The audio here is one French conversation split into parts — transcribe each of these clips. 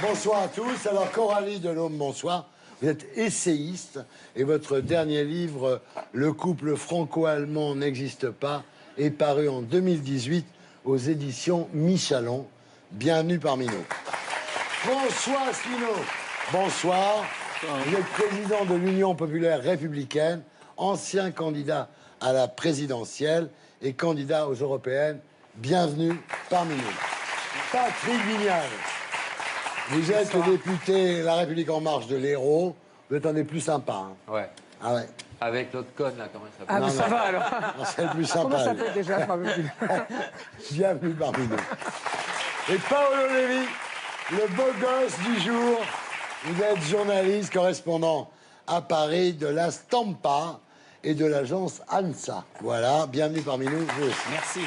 bonsoir à tous. Alors, Coralie Delhomme, bonsoir. Vous êtes essayiste et votre dernier livre, Le couple franco-allemand n'existe pas, est paru en 2018 aux éditions Michalon. Bienvenue parmi nous. François Asselineau, bonsoir. Vous êtes président de l'Union populaire républicaine, ancien candidat à la présidentielle et candidat aux européennes. Bienvenue parmi nous. Patrick Vignal. Vous êtes le député La République En Marche de l'Hérault. Vous êtes un des plus sympas. Hein. Ouais. Ah ouais. Avec l'autre conne, là, comment il s'appelle? Ah, mais ça va alors. C'est le plus sympa. Comment ça s'appelle déjà? Bienvenue parmi nous. Et Paolo Levi, le beau gosse du jour. Vous êtes journaliste, correspondant à Paris de la Stampa et de l'agence ANSA. Voilà, bienvenue parmi nous, vous aussi. Merci.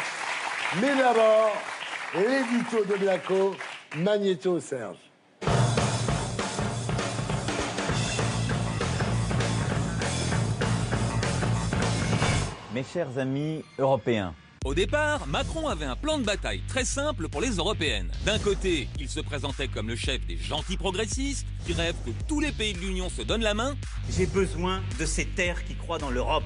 Mais d'abord, l'édito de Blacko, Magnéto Serge. Mes chers amis européens, Au départ, Macron avait un plan de bataille très simple pour les européennes. D'un côté, il se présentait comme le chef des gentils progressistes, qui rêvent que tous les pays de l'Union se donnent la main. J'ai besoin de ces terres qui croient dans l'Europe.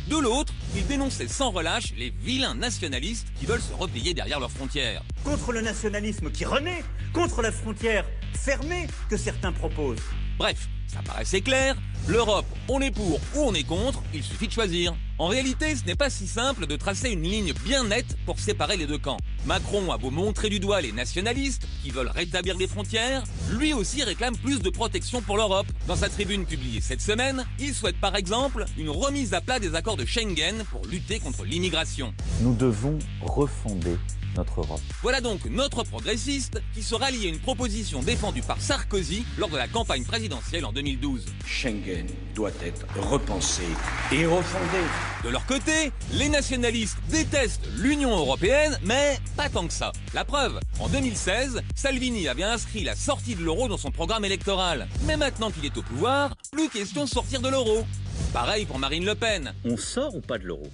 De l'autre, il dénonçait sans relâche les vilains nationalistes qui veulent se replier derrière leurs frontières. Contre le nationalisme qui renaît, contre la frontière fermée que certains proposent. Bref, ça paraissait clair, l'Europe, on est pour ou on est contre, il suffit de choisir. En réalité, ce n'est pas si simple de tracer une ligne bien nette pour séparer les deux camps. Macron a beau montrer du doigt les nationalistes qui veulent rétablir les frontières, lui aussi réclame plus de protection pour l'Europe. Dans sa tribune publiée cette semaine, il souhaite par exemple une remise à plat des accords de Schengen pour lutter contre l'immigration. nous devons refonder notre Europe. Voilà donc notre progressiste qui se rallie à une proposition défendue par Sarkozy lors de la campagne présidentielle en 2012. Schengen doit être repensé et refondé. De leur côté, les nationalistes détestent l'Union européenne, mais pas tant que ça. La preuve, en 2016, Salvini avait inscrit la sortie de l'euro dans son programme électoral. Mais maintenant qu'il est au pouvoir, plus question de sortir de l'euro. Pareil pour Marine Le Pen. On sort ou pas de l'euro?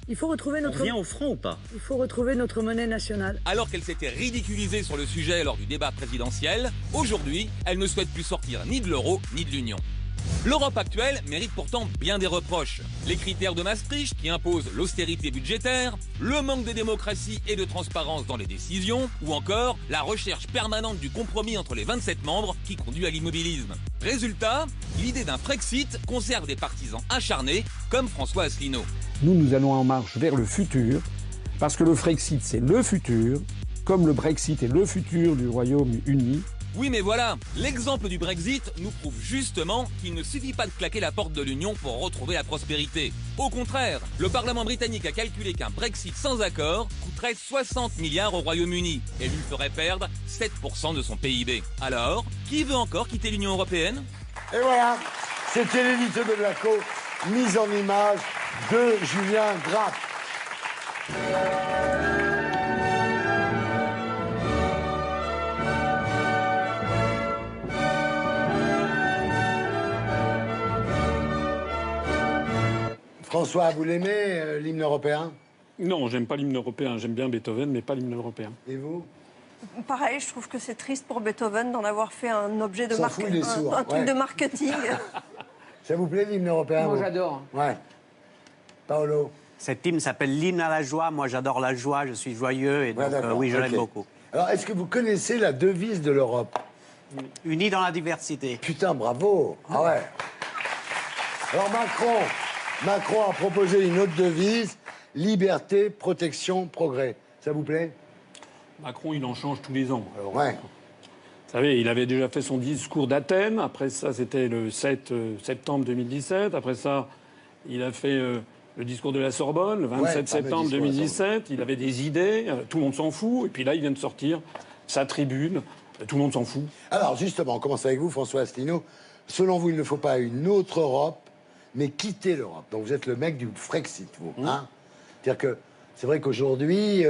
Il faut retrouver On notre... vient au franc ou pas? Il faut retrouver notre monnaie nationale. Alors qu'elle s'était ridiculisée sur le sujet lors du débat présidentiel, aujourd'hui, elle ne souhaite plus sortir ni de l'euro ni de l'Union. L'Europe actuelle mérite pourtant bien des reproches. Les critères de Maastricht qui imposent l'austérité budgétaire, le manque de démocratie et de transparence dans les décisions, ou encore la recherche permanente du compromis entre les 27 membres qui conduit à l'immobilisme. Résultat, l'idée d'un Frexit conserve des partisans acharnés comme François Asselineau. Nous allons en marche vers le futur, parce que le Frexit, c'est le futur, comme le Brexit est le futur du Royaume-Uni. Oui mais voilà, l'exemple du Brexit nous prouve justement qu'il ne suffit pas de claquer la porte de l'Union pour retrouver la prospérité. Au contraire, le Parlement britannique a calculé qu'un Brexit sans accord coûterait 60 milliards au Royaume-Uni et lui ferait perdre 7% de son PIB. Alors, qui veut encore quitter l'Union européenne? Et voilà, c'était l'édito de Blacko, mise en image de Julien Grappe. François, vous l'aimez, l'hymne européen? Non, j'aime pas l'hymne européen. J'aime bien Beethoven, mais pas l'hymne européen. Et vous? Pareil, je trouve que c'est triste pour Beethoven d'en avoir fait un objet de Fout les sourds, un truc de marketing. Ça vous plaît l'hymne européen? Moi, vous j'adore. Ouais. Paolo? Cet hymne s'appelle l'hymne à la joie. Moi, j'adore la joie, je suis joyeux et Ouais, donc d'accord, oui, je l'aime ok. beaucoup. Alors, est-ce que vous connaissez la devise de l'Europe? Unis dans la diversité. Putain, bravo. Ah ouais. Alors Macron a proposé une autre devise, liberté, protection, progrès. Ça vous plaît? Macron, il en change tous les ans. Alors, Ouais. vous savez, il avait déjà fait son discours d'Athènes. Après ça, c'était le 7 septembre 2017. Après ça, il a fait le discours de la Sorbonne, le 27 fameux septembre discours de la 2017. Il avait des idées. Tout le monde s'en fout. Et puis là, il vient de sortir sa tribune. Tout le monde s'en fout. Alors, justement, on commence avec vous, François Asselineau. Selon vous, il ne faut pas une autre Europe, mais quitter l'Europe. Donc, vous êtes le mec du Frexit, vous. Hein? C'est-à-dire que c'est vrai qu'aujourd'hui,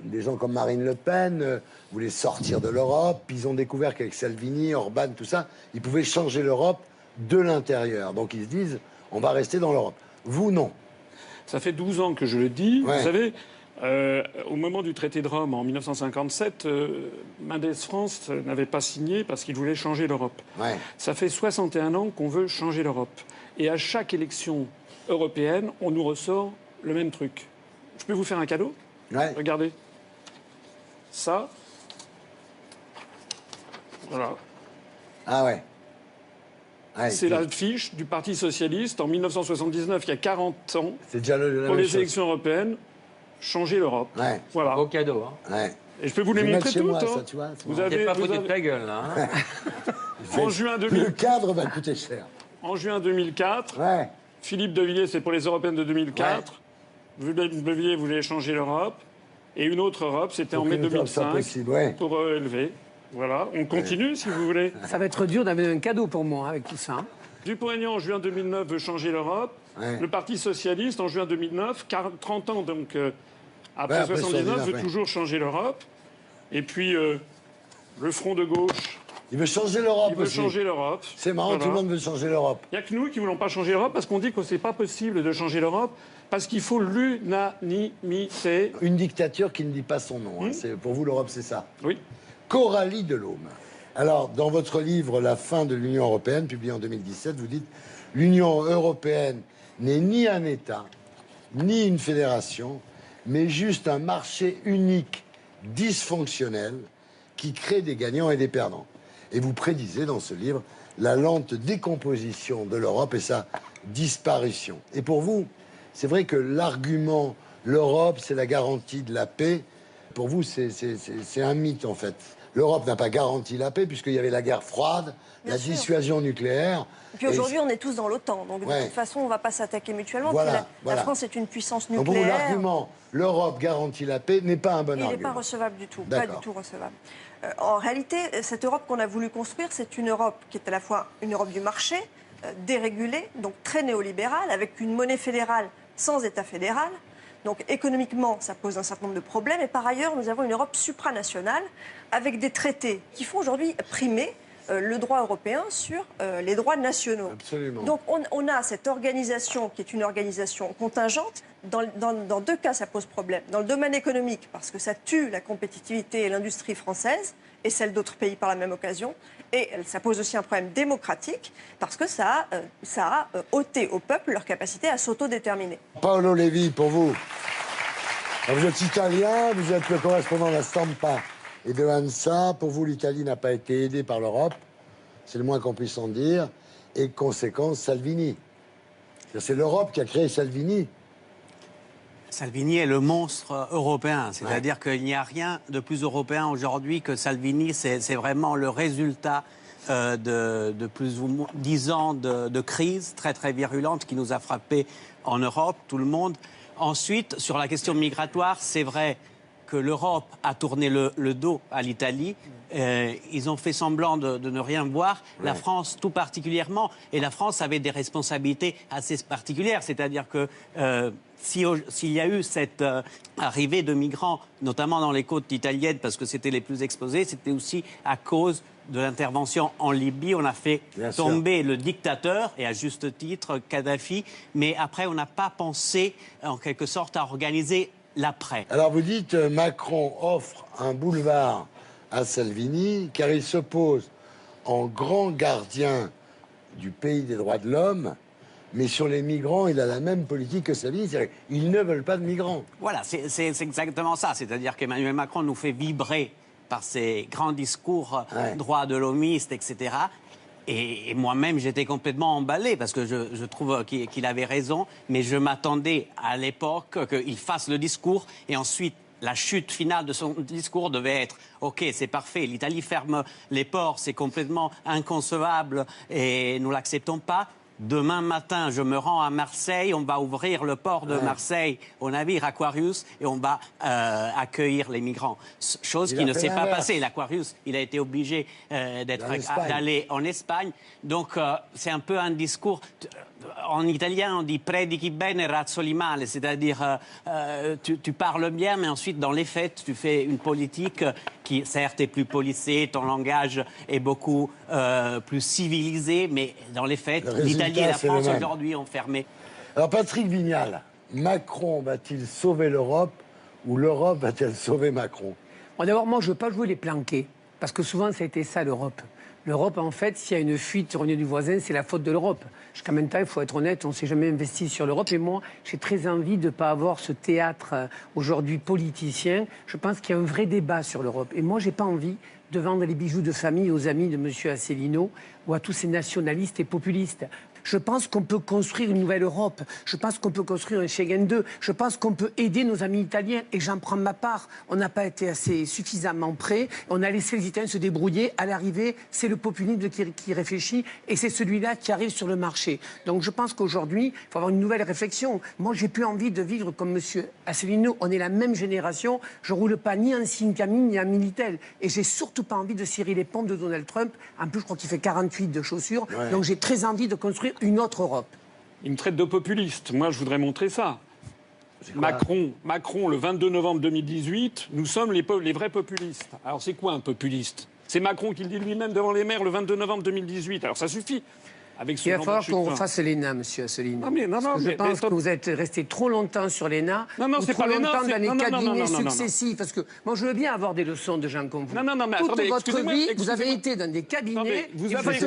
des gens comme Marine Le Pen voulaient sortir de l'Europe. Puis ils ont découvert qu'avec Salvini, Orban, tout ça, ils pouvaient changer l'Europe de l'intérieur. Donc, ils se disent, on va rester dans l'Europe. Vous, non. Ça fait 12 ans que je le dis. Ouais. Vous savez, Au moment du traité de Rome en 1957, Mendes France n'avait pas signé parce qu'il voulait changer l'Europe. Ouais. Ça fait 61 ans qu'on veut changer l'Europe. Et à chaque élection européenne, on nous ressort le même truc. Je peux vous faire un cadeau? Ouais. Regardez. Ça. Voilà. Ah ouais. Ouais, C'est la fiche du Parti socialiste en 1979, il y a 40 ans, c'est déjà la pour même les chose. élections européennes, changer l'Europe. Ouais. Voilà. Beau cadeau, hein. Ouais. Et je peux vous Je les vais montrer mettre chez toutes. moi, hein. ça, tu vois, c'est Vous marrant. T'es avez, pas vous foutu de avez- ta gueule, là. Hein. En juin 2000. Le cadre va coûter cher. En juin 2004, Ouais. Philippe de Villiers, c'est pour les européennes de 2004. Philippe de Villiers voulait changer l'Europe. Et une autre Europe, c'était en mai Aucune Europe, c'est 2005, impossible, ouais. pour élever. Voilà, on continue si vous voulez. Ça va être dur d'avoir un cadeau pour moi avec tout ça. Hein. Dupont-Aignan, en juin 2009, veut changer l'Europe. Ouais. Le Parti socialiste, en juin 2009, 30 ans, donc après Ouais, après 79, veut 79, toujours changer l'Europe. Et puis, le Front de gauche, Il veut changer l'Europe il veut aussi. changer l'Europe. C'est marrant, Voilà. tout le monde veut changer l'Europe. Il n'y a que nous qui ne voulons pas changer l'Europe parce qu'on dit que ce n'est pas possible de changer l'Europe parce qu'il faut l'unanimité. Une dictature qui ne dit pas son nom. Hein. Pour vous, l'Europe, c'est ça. Oui. Coralie Delhomme. Alors, dans votre livre La fin de l'Union européenne, publié en 2017, vous dites « L'Union européenne n'est ni un État, ni une fédération, mais juste un marché unique dysfonctionnel qui crée des gagnants et des perdants. » Et vous prédisez dans ce livre la lente décomposition de l'Europe et sa disparition. Et pour vous, c'est vrai que l'argument « l'Europe, c'est la garantie de la paix », pour vous, c'est un mythe, en fait. L'Europe n'a pas garanti la paix, puisqu'il y avait la guerre froide, Bien la sûr. dissuasion nucléaire. Et puis aujourd'hui, on est tous dans l'OTAN. Donc Ouais. de toute façon, on ne va pas s'attaquer mutuellement. Voilà, Puis la voilà. France est une puissance Donc pour vous, nucléaire. l'argument « l'Europe garantit la paix » n'est pas un bon Il n'est argument. pas recevable du tout, pas D'accord. du tout recevable. En réalité, cette Europe qu'on a voulu construire, c'est une Europe qui est à la fois une Europe du marché, dérégulée, donc très néolibérale, avec une monnaie fédérale sans État fédéral. Donc économiquement, ça pose un certain nombre de problèmes. Et par ailleurs, nous avons une Europe supranationale avec des traités qui font aujourd'hui primer le droit européen sur les droits nationaux. Absolument. Donc on a cette organisation qui est une organisation contingente. Dans deux cas, ça pose problème. Dans le domaine économique, parce que ça tue la compétitivité et l'industrie française et celle d'autres pays par la même occasion. Et ça pose aussi un problème démocratique, parce que ça a ôté au peuple leur capacité à s'autodéterminer. Paolo Levi, pour vous. Alors, vous êtes italien, vous êtes le correspondant de la Stampa et de ANSA. Pour vous, l'Italie n'a pas été aidée par l'Europe. C'est le moins qu'on puisse en dire. Et conséquence, Salvini. C'est l'Europe qui a créé Salvini. Salvini est le monstre européen, c'est-à-dire qu'il n'y a rien de plus européen aujourd'hui que Salvini. C'est vraiment le résultat de plus ou moins 10 ans de crise très très virulente qui nous a frappés en Europe, tout le monde. Ensuite, sur la question migratoire, c'est vrai que l'Europe a tourné le dos à l'Italie. Ils ont fait semblant de ne rien voir. Ouais. La France tout particulièrement. Et la France avait des responsabilités assez particulières. C'est-à-dire que s'il y a eu cette arrivée de migrants, notamment dans les côtes italiennes, parce que c'était les plus exposés, c'était aussi à cause de l'intervention en Libye. On a fait tomber le dictateur, et à juste titre, Kadhafi. Mais après, on n'a pas pensé, en quelque sorte, à organiser l'après. Alors vous dites Macron offre un boulevard à Salvini car il se pose en grand gardien du pays des droits de l'homme, mais sur les migrants, il a la même politique que Salvini, c'est-à-dire qu'ils ne veulent pas de migrants. Voilà, c'est exactement ça. C'est-à-dire qu'Emmanuel Macron nous fait vibrer par ses grands discours droits de l'homiste, etc. Et moi-même, j'étais complètement emballé parce que je trouve qu'il avait raison, mais je m'attendais à l'époque qu'il fasse le discours et ensuite la chute finale de son discours devait être « Ok, c'est parfait, l'Italie ferme les ports, c'est complètement inconcevable et nous l'acceptons pas ». Demain matin, je me rends à Marseille, on va ouvrir le port de Marseille au navire Aquarius et on va accueillir les migrants. Chose qui ne s'est pas passée. L'Aquarius, il a été obligé d'aller en Espagne. Donc, c'est un peu un discours... En italien, on dit predichi bene, razzoli male, c'est-à-dire tu parles bien, mais ensuite, dans les faits, tu fais une politique qui, certes, est plus policée, ton langage est beaucoup plus civilisé, mais dans les faits, l'Italie et la France aujourd'hui ont fermé. Alors, Patrick Vignal, Macron va-t-il sauver l'Europe ou l'Europe va-t-elle sauver Macron? Bon, d'abord, moi, je ne veux pas jouer les planqués, parce que souvent, ça a été ça, l'Europe. L'Europe, en fait, s'il y a une fuite au du voisin, c'est la faute de l'Europe. Jusqu'à maintenant, il faut être honnête, on ne s'est jamais investi sur l'Europe. Et moi, j'ai très envie de ne pas avoir ce théâtre aujourd'hui politicien. Je pense qu'il y a un vrai débat sur l'Europe. Et moi, je n'ai pas envie de vendre les bijoux de famille aux amis de M. Asselineau ou à tous ces nationalistes et populistes. Je pense qu'on peut construire une nouvelle Europe. Je pense qu'on peut construire un Schengen 2. Je pense qu'on peut aider nos amis italiens. Et j'en prends ma part. On n'a pas été assez suffisamment prêts. On a laissé les Italiens se débrouiller. À l'arrivée, c'est le populisme qui réfléchit. Et c'est celui-là qui arrive sur le marché. Donc je pense qu'aujourd'hui, il faut avoir une nouvelle réflexion. Moi, j'ai plus envie de vivre comme M. Asselineau. On est la même génération. Je ne roule pas ni en Sincami ni en Minitel. Et j'ai surtout pas envie de cirer les pompes de Donald Trump. En plus, je crois qu'il fait 48 de chaussures. Ouais. Donc j'ai très envie de construire une autre Europe. Il me traite de populiste. Moi, je voudrais montrer ça. Macron, le 22 novembre 2018, nous sommes les vrais populistes. Alors, c'est quoi un populiste? C'est Macron qui le dit lui-même devant les maires le 22 novembre 2018. Alors, ça suffit. Il va falloir qu'on refasse l'ENA, monsieur Asselineau. Je pense que vous êtes resté trop longtemps sur l'ENA. Non, c'est pas l'ENA. Trop longtemps dans les cabinets successifs. Parce que moi, je veux bien avoir des leçons de gens comme vous. Non, mais toute attendez, votre vie, vous avez été dans des cabinets. Vous avez,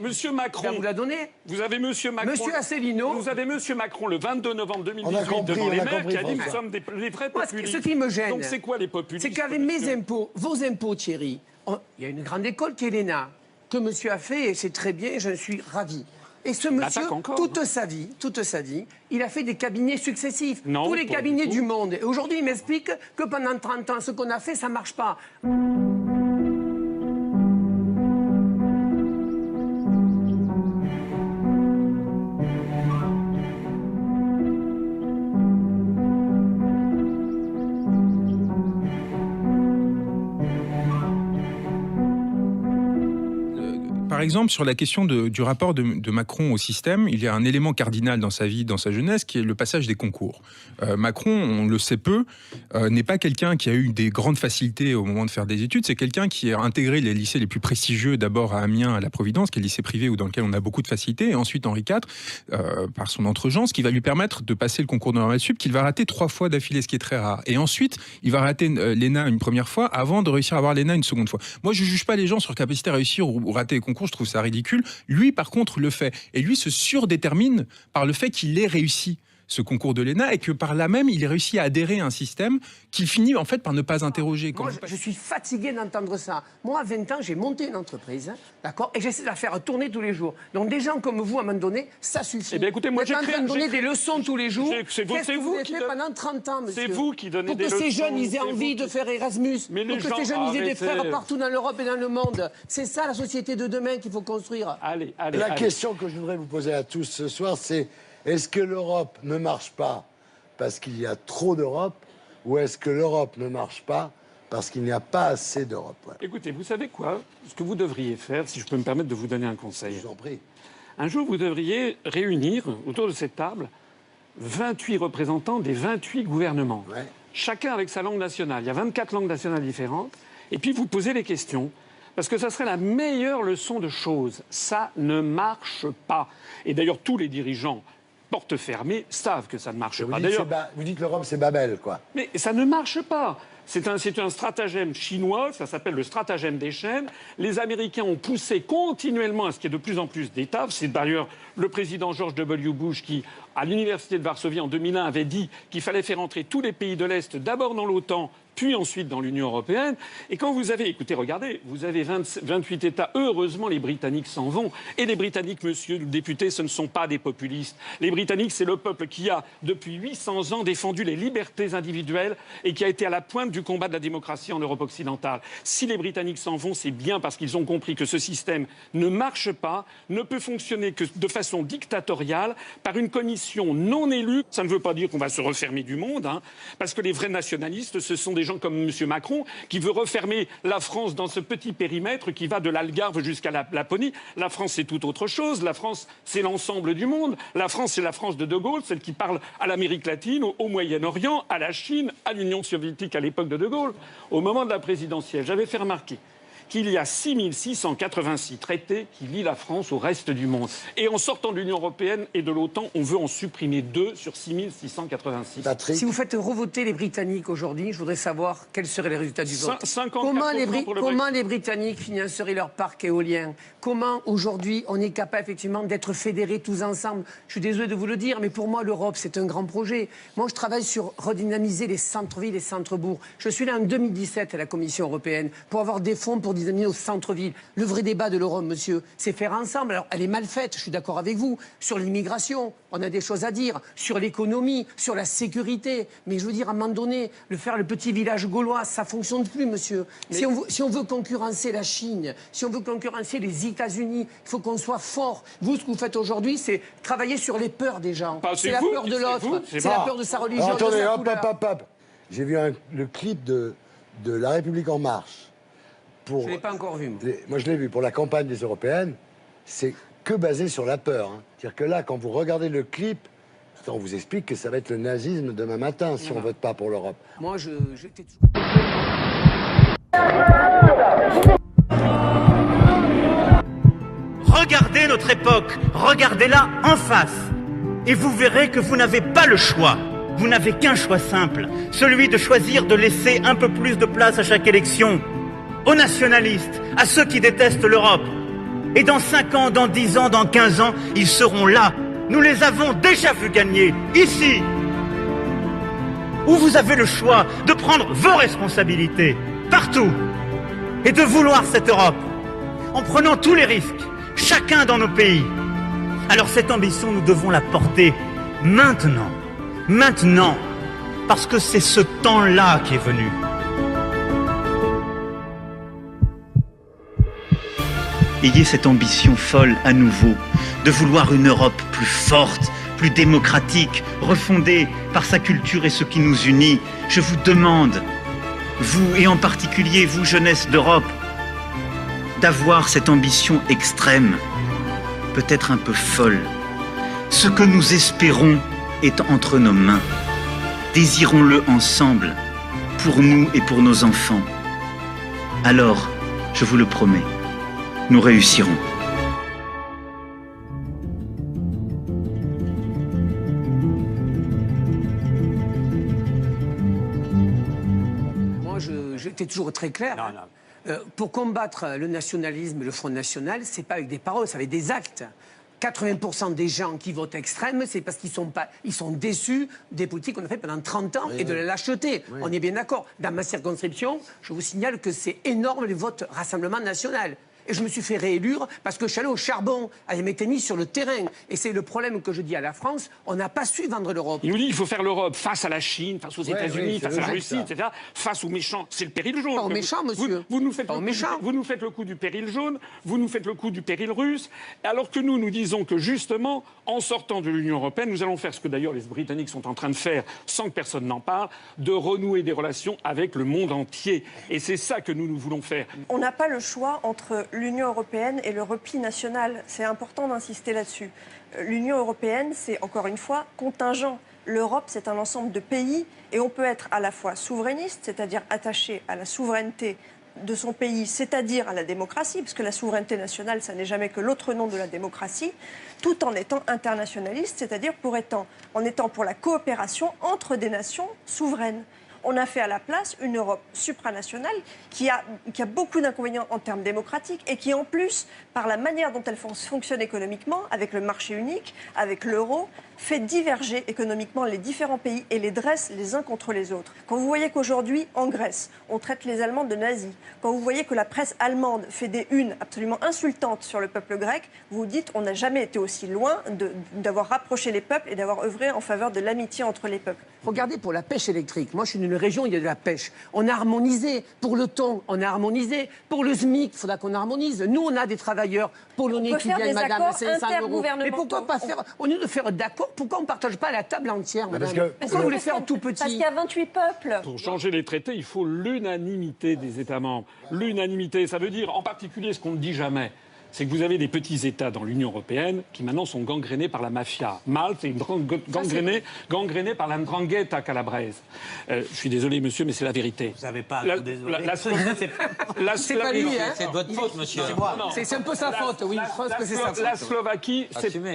monsieur Macron. Vous l'a donné. Vous avez monsieur Macron. Monsieur Asselineau. Vous avez monsieur Macron le 22 novembre 2018 devant les maires qui a dit nous sommes les vrais populistes. Ce qui me gêne. Donc c'est quoi les populistes? C'est qu'avec mes impôts, vos impôts, Thierry, il y a une grande école qui est l'ENA. Que monsieur a fait, et c'est très bien, j'en suis ravi. Et ce monsieur, toute sa vie, il a fait des cabinets successifs. Non, tous les cabinets du monde. Et aujourd'hui, il m'explique que pendant 30 ans, ce qu'on a fait, ça ne marche pas. Par exemple, sur la question du rapport de Macron au système, il y a un élément cardinal dans sa vie, dans sa jeunesse, qui est le passage des concours. Macron, on le sait peu, n'est pas quelqu'un qui a eu des grandes facilités au moment de faire des études. C'est quelqu'un qui a intégré les lycées les plus prestigieux, d'abord à Amiens, à la Providence, qui est le lycée privé ou dans lequel on a beaucoup de facilités, et ensuite Henri IV, par son entre-gens, ce qui va lui permettre de passer le concours de normal sup, qu'il va rater 3 fois d'affilée, ce qui est très rare. Et ensuite, il va rater l'ENA une première fois avant de réussir à avoir l'ENA une seconde fois. Moi, je ne juge pas les gens sur capacité à réussir ou rater les concours. Je trouve ça ridicule. Lui, par contre, le fait. Et lui se surdétermine par le fait qu'il ait réussi ce concours de l'ENA et que par là même, il ait réussi à adhérer à un système qu'il finit en fait par ne pas interroger. Moi, je suis fatigué d'entendre ça. Moi, à 20 ans, j'ai monté une entreprise, d'accord, et j'essaie de la faire tourner tous les jours. Donc des gens comme vous, à un moment donné, ça suffit. Eh bien, écoutez, moi, j'ai en train de donner des leçons tous les jours. C'est vous qui fait pendant 30 ans, monsieur. C'est vous qui donnez des leçons. Pour que ces jeunes, ils aient envie de faire Erasmus. Pour que ces jeunes, ils aient des frères partout dans l'Europe et dans le monde. C'est ça, la société de demain qu'il faut construire. La question que je voudrais vous poser à tous ce soir, c'est est-ce que l'Europe ne marche pas parce qu'il y a trop d'Europe, ou est-ce que l'Europe ne marche pas parce qu'il n'y a pas assez d'Europe? Voilà. Écoutez, vous savez quoi? Ce que vous devriez faire, si je peux me permettre de vous donner un conseil. Je vous en prie. Un jour, vous devriez réunir autour de cette table 28 représentants des 28 gouvernements. Ouais. Chacun avec sa langue nationale. Il y a 24 langues nationales différentes. Et puis, vous posez les questions. Parce que ça serait la meilleure leçon de choses. Ça ne marche pas. Et d'ailleurs, tous les dirigeants porte fermée savent que ça ne marche pas. D'ailleurs, vous dites que l'Europe, c'est Babel, quoi. Mais ça ne marche pas. C'est un stratagème chinois, ça s'appelle le stratagème des chaînes. Les Américains ont poussé continuellement à ce qu'il y ait de plus en plus d'États. C'est d'ailleurs le président George W. Bush qui, à l'université de Varsovie en 2001, avait dit qu'il fallait faire entrer tous les pays de l'Est d'abord dans l'OTAN, puis ensuite dans l'Union européenne. Et quand vous avez, écoutez, regardez, vous avez 28 États, heureusement les Britanniques s'en vont. Et les Britanniques, monsieur le député, ce ne sont pas des populistes. Les Britanniques, c'est le peuple qui a, depuis 800 ans, défendu les libertés individuelles et qui a été à la pointe du combat de la démocratie en Europe occidentale. Si les Britanniques s'en vont, c'est bien parce qu'ils ont compris que ce système ne marche pas, ne peut fonctionner que de façon dictatoriale, par une commission non élue. Ça ne veut pas dire qu'on va se refermer du monde, hein, parce que les vrais nationalistes, ce sont des gens comme M. Macron, qui veut refermer la France dans ce petit périmètre qui va de l'Algarve jusqu'à la Laponie. La France, c'est tout autre chose. La France, c'est l'ensemble du monde. La France, c'est la France de De Gaulle, celle qui parle à l'Amérique latine, au Moyen-Orient, à la Chine, à l'Union soviétique à l'époque de De Gaulle. Au moment de la présidentielle, j'avais fait remarquer qu'il y a 6686 traités qui lient la France au reste du monde. Et en sortant de l'Union européenne et de l'OTAN, on veut en supprimer 2 sur 6686. Patrick. Si vous faites revoter les Britanniques aujourd'hui, je voudrais savoir quels seraient les résultats du vote. 54% Comment les Britanniques financeraient leur parc éolien? Comment aujourd'hui on est capable effectivement d'être fédérés tous ensemble? Je suis désolé de vous le dire, mais pour moi l'Europe c'est un grand projet. Moi je travaille sur redynamiser les centres-villes et centres-bourgs. Je suis là en 2017 à la Commission européenne pour avoir des fonds pour dynamiser nos centres-villes. Le vrai débat de l'Europe, monsieur, c'est faire ensemble. Alors elle est mal faite, je suis d'accord avec vous. Sur l'immigration, on a des choses à dire. Sur l'économie, sur la sécurité. Mais je veux dire, à un moment donné, faire le petit village gaulois, ça fonctionne plus, monsieur. Mais... Si on veut concurrencer la Chine, si on veut concurrencer les États-Unis, il faut qu'on soit fort. Vous, ce que vous faites aujourd'hui, c'est travailler sur les peurs des gens. C'est la peur de l'autre, c'est la peur de sa religion. Alors, attendez, de sa hop. J'ai vu le clip de La République En Marche. Je ne l'ai pas encore vu. Moi, je l'ai vu pour la campagne des Européennes. C'est que basé sur la peur. Hein. C'est-à-dire que là, quand vous regardez le clip, on vous explique que ça va être le nazisme demain matin si on ne vote pas pour l'Europe. Moi, j'étais... Regardez notre époque, regardez-la en face. Et vous verrez que vous n'avez pas le choix. Vous n'avez qu'un choix simple, celui de choisir de laisser un peu plus de place à chaque élection aux nationalistes, à ceux qui détestent l'Europe. Et dans 5 ans, dans 10 ans, dans 15 ans, ils seront là. Nous les avons déjà vus gagner, ici. Où vous avez le choix de prendre vos responsabilités, partout, et de vouloir cette Europe, en prenant tous les risques, chacun dans nos pays. Alors cette ambition, nous devons la porter maintenant. Maintenant, parce que c'est ce temps-là qui est venu. Ayez cette ambition folle à nouveau, de vouloir une Europe plus forte, plus démocratique, refondée par sa culture et ce qui nous unit. Je vous demande, vous et en particulier vous, jeunesse d'Europe, d'avoir cette ambition extrême, peut-être un peu folle. Ce que nous espérons est entre nos mains. Désirons-le ensemble, pour nous et pour nos enfants. Alors, je vous le promets, nous réussirons. Moi, j'étais toujours très clair. Pour combattre le nationalisme et le Front National, c'est pas avec des paroles, c'est avec des actes. 80% des gens qui votent extrême, c'est parce qu'ils sont déçus des politiques qu'on a fait pendant 30 ans et de la lâcheté. Oui. On est bien d'accord. Dans ma circonscription, je vous signale que c'est énorme les votes Rassemblement National. Et je me suis fait réélire parce que je suis allé au charbon, elle m'était mise sur le terrain. Et c'est le problème que je dis à la France, on n'a pas su vendre l'Europe. Il nous dit qu'il faut faire l'Europe face à la Chine, face aux États-Unis, face à la Russie, etc. Face aux méchants. C'est le péril jaune. Pas aux méchants, monsieur. Vous nous faites le coup du péril jaune, vous nous faites le coup du péril russe, alors que nous disons que justement, en sortant de l'Union européenne, nous allons faire ce que d'ailleurs les Britanniques sont en train de faire, sans que personne n'en parle, de renouer des relations avec le monde entier. Et c'est ça que nous voulons faire. On n'a pas le choix entre l'Union européenne et le repli national. C'est important d'insister là-dessus. L'Union européenne, c'est encore une fois contingent. L'Europe, c'est un ensemble de pays et on peut être à la fois souverainiste, c'est-à-dire attaché à la souveraineté de son pays, c'est-à-dire à la démocratie, parce que la souveraineté nationale, ça n'est jamais que l'autre nom de la démocratie, tout en étant internationaliste, c'est-à-dire en étant pour la coopération entre des nations souveraines. On a fait à la place une Europe supranationale qui a beaucoup d'inconvénients en termes démocratiques et qui, en plus, par la manière dont elle fonctionne économiquement, avec le marché unique, avec l'euro, fait diverger économiquement les différents pays et les dresse les uns contre les autres. Quand vous voyez qu'aujourd'hui, en Grèce, on traite les Allemands de nazis, quand vous voyez que la presse allemande fait des unes absolument insultantes sur le peuple grec, vous vous dites on n'a jamais été aussi loin d'avoir rapproché les peuples et d'avoir œuvré en faveur de l'amitié entre les peuples. Regardez pour la pêche électrique. Moi, je suis d'une région où il y a de la pêche. On a harmonisé. Pour le thon, on a harmonisé. Pour le SMIC, il faudra qu'on harmonise. Nous, on a des travailleurs polonais qui viennent, madame, à 500 €. Mais pourquoi pas faire... Au lieu de faire d'accord, pourquoi on ne partage pas la table entière, madame? Pourquoi vous voulez faire tout petit? Parce qu'il y a 28 peuples. Pour changer les traités, il faut l'unanimité des États membres. L'unanimité, ça veut dire, en particulier, ce qu'on ne dit jamais, c'est que vous avez des petits États dans l'Union européenne qui maintenant sont gangrénés par la mafia. Malte est gangréné par la 'ndrangheta calabraise. Je suis désolé, monsieur, mais c'est la vérité. Vous n'avez pas à désolé. C'est pas lui, hein. C'est de votre faute, monsieur. C'est un peu sa faute, oui. Je pense que c'est sa faute.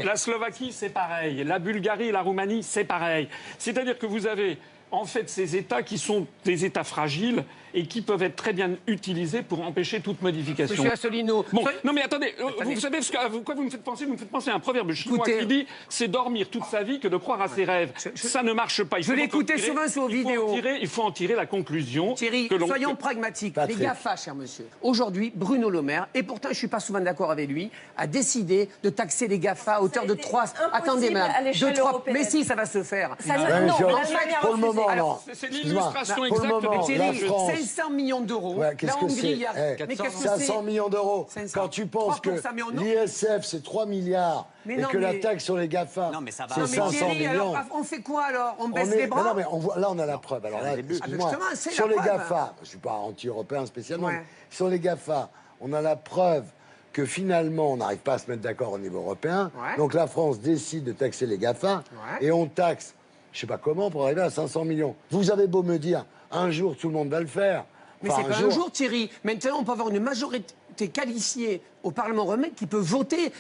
La Slovaquie, c'est pareil. La Bulgarie et la Roumanie, c'est pareil. C'est-à-dire que vous avez en fait ces États qui sont des États fragiles et qui peuvent être très bien utilisés pour empêcher toute modification. Monsieur Asselineau. Bon, non mais attendez, vous savez quoi vous me faites penser? Vous me faites penser à un proverbe chinois qui dit c'est dormir toute sa vie que de croire à ses rêves. Ça ne marche pas. Je l'écoutais souvent sur vidéo. Il faut en tirer la conclusion. Thierry, soyons pragmatiques. Les GAFA, cher monsieur. Aujourd'hui, Bruno Le Maire, et pourtant je ne suis pas souvent d'accord avec lui, a décidé de taxer les GAFA à hauteur de 3... Attendez, madame. De 3... Mais si, ça va se faire. Pour le moment, non. C'est l'illustration exacte de Thierry, 500 millions d'euros. Ouais, qu'est-ce que c'est? Mais qu'est-ce que c'est? 500 millions d'euros. Quand tu penses que l'ISF, c'est 3 milliards et que la taxe sur les GAFA, c'est 500 millions. Alors, on fait quoi alors? On baisse les bras? Non, mais là, on a la preuve. Alors là, excuse-moi, sur les GAFA, je ne suis pas anti-européen spécialement, mais sur les GAFA, on a la preuve que finalement, on n'arrive pas à se mettre d'accord au niveau européen. Donc la France décide de taxer les GAFA et on taxe, je ne sais pas comment, pour arriver à 500 millions. Vous avez beau me dire, un jour, tout le monde va le faire. Mais c'est pas un jour, Thierry. Maintenant, on peut avoir une majorité qualifiée au Parlement européen qui peut voter.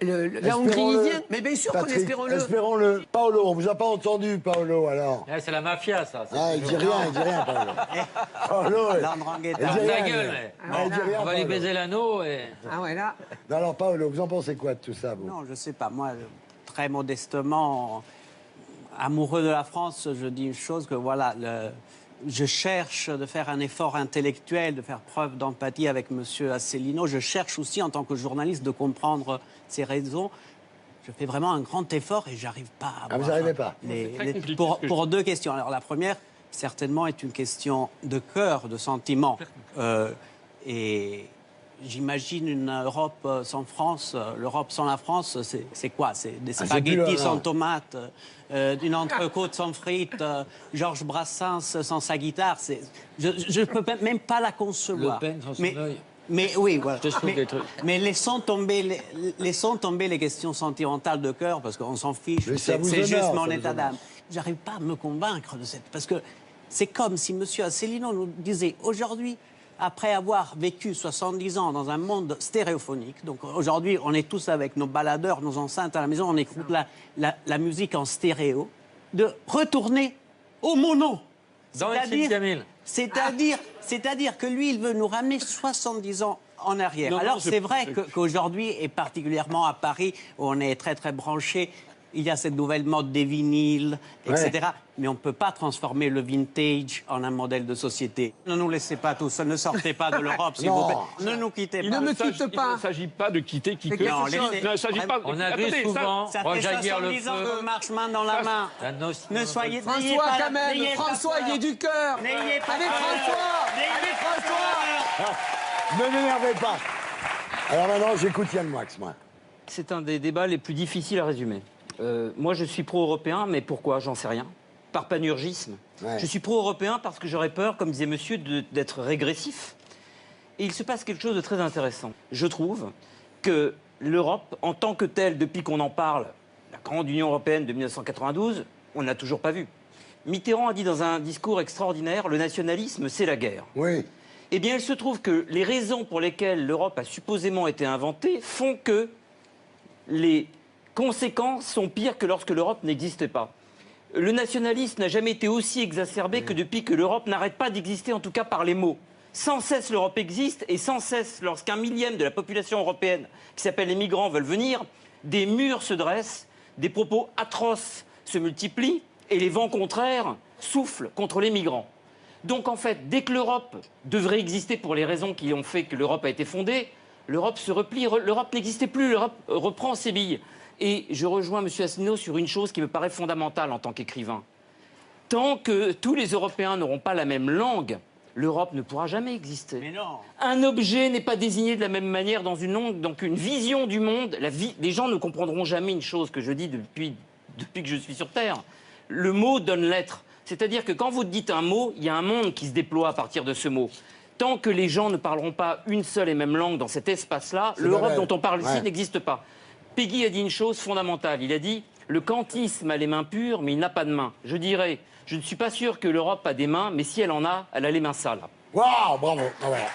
La Hongrie y vient. Mais bien sûr qu'on espérons-le. Espérons-le. Paolo, on vous a pas entendu, Paolo, alors. C'est la mafia, ça. Il dit rien, Paolo. Paolo, il dit ta rien. gueule. On va lui baiser l'anneau et... Ah ouais, là. Non, alors, Paolo, vous en pensez quoi de tout ça, vous? Non, je sais pas. Moi, très modestement, amoureux de la France, je dis une chose, que voilà, je cherche de faire un effort intellectuel, de faire preuve d'empathie avec M. Asselineau. Je cherche aussi, en tant que journaliste, de comprendre ses raisons. Je fais vraiment un grand effort et j'arrive pas à... vous n'arrivez pas? Pour deux questions. Alors, la première, certainement, est une question de cœur, de sentiment. Et j'imagine une Europe sans France. L'Europe sans la France, c'est quoi? C'est des spaghettis sans tomates, une entrecôte sans frites, Georges Brassens sans sa guitare. Je ne peux même pas la concevoir. Le Pen sans son œil. Mais oui, voilà. Mais laissons tomber les questions sentimentales de cœur, parce qu'on s'en fiche. C'est juste mon état d'âme. J'arrive pas à me convaincre de cette... Parce que c'est comme si M. Asselineau nous disait aujourd'hui, après avoir vécu 70 ans dans un monde stéréophonique, donc aujourd'hui on est tous avec nos baladeurs, nos enceintes à la maison, on écoute la musique en stéréo, de retourner au mono. C'est-à-dire que lui, il veut nous ramener 70 ans en arrière. Non, alors c'est vrai qu'aujourd'hui, et particulièrement à Paris, où on est très très branché, il y a cette nouvelle mode des vinyles, etc. Mais on ne peut pas transformer le vintage en un modèle de société. Ne nous laissez pas tous, ne sortez pas de l'Europe, s'il vous plaît. Ne nous quittez pas. Ne me quitte pas. Il ne s'agit pas de quitter qui que. Non, Il ne s'agit pas. On a vu souvent rejaillir le ans feu. qu'on marche main dans la main. Ne soyez François, quand même. François, il est du cœur. N'ayez pas Allez, François. Ne m'énervez pas. Alors maintenant, j'écoute Yann Moix, moi. C'est un des débats les plus difficiles à résumer. Moi, je suis pro-européen, mais pourquoi? J'en sais rien. Par panurgisme. Je suis pro-européen parce que j'aurais peur, comme disait monsieur, d'être régressif. Et il se passe quelque chose de très intéressant. Je trouve que l'Europe, en tant que telle, depuis qu'on en parle, la grande Union européenne de 1992, on n'a toujours pas vu. Mitterrand a dit dans un discours extraordinaire, le nationalisme, c'est la guerre. Oui. Eh bien, il se trouve que les raisons pour lesquelles l'Europe a supposément été inventée font que les conséquences sont pires que lorsque l'Europe n'existait pas. Le nationalisme n'a jamais été aussi exacerbé que depuis que l'Europe n'arrête pas d'exister, en tout cas par les mots. Sans cesse, l'Europe existe, et sans cesse, lorsqu'un millième de la population européenne, qui s'appelle les migrants, veulent venir, des murs se dressent, des propos atroces se multiplient, et les vents contraires soufflent contre les migrants. Donc en fait, dès que l'Europe devrait exister pour les raisons qui ont fait que l'Europe a été fondée, l'Europe se replie, l'Europe n'existait plus, l'Europe reprend ses billes. Et je rejoins M. Asselineau sur une chose qui me paraît fondamentale en tant qu'écrivain. Tant que tous les Européens n'auront pas la même langue, l'Europe ne pourra jamais exister. Mais non. Un objet n'est pas désigné de la même manière dans une langue, donc une vision du monde. Les gens ne comprendront jamais une chose que je dis depuis que je suis sur Terre. Le mot donne l'être. C'est-à-dire que quand vous dites un mot, il y a un monde qui se déploie à partir de ce mot. Tant que les gens ne parleront pas une seule et même langue dans cet espace-là, l'Europe dont on parle ici n'existe pas. Peggy a dit une chose fondamentale. Il a dit « Le kantisme a les mains pures, mais il n'a pas de mains ». Je dirais, je ne suis pas sûr que l'Europe a des mains, mais si elle en a, elle a les mains sales. Waouh, bravo. Voilà.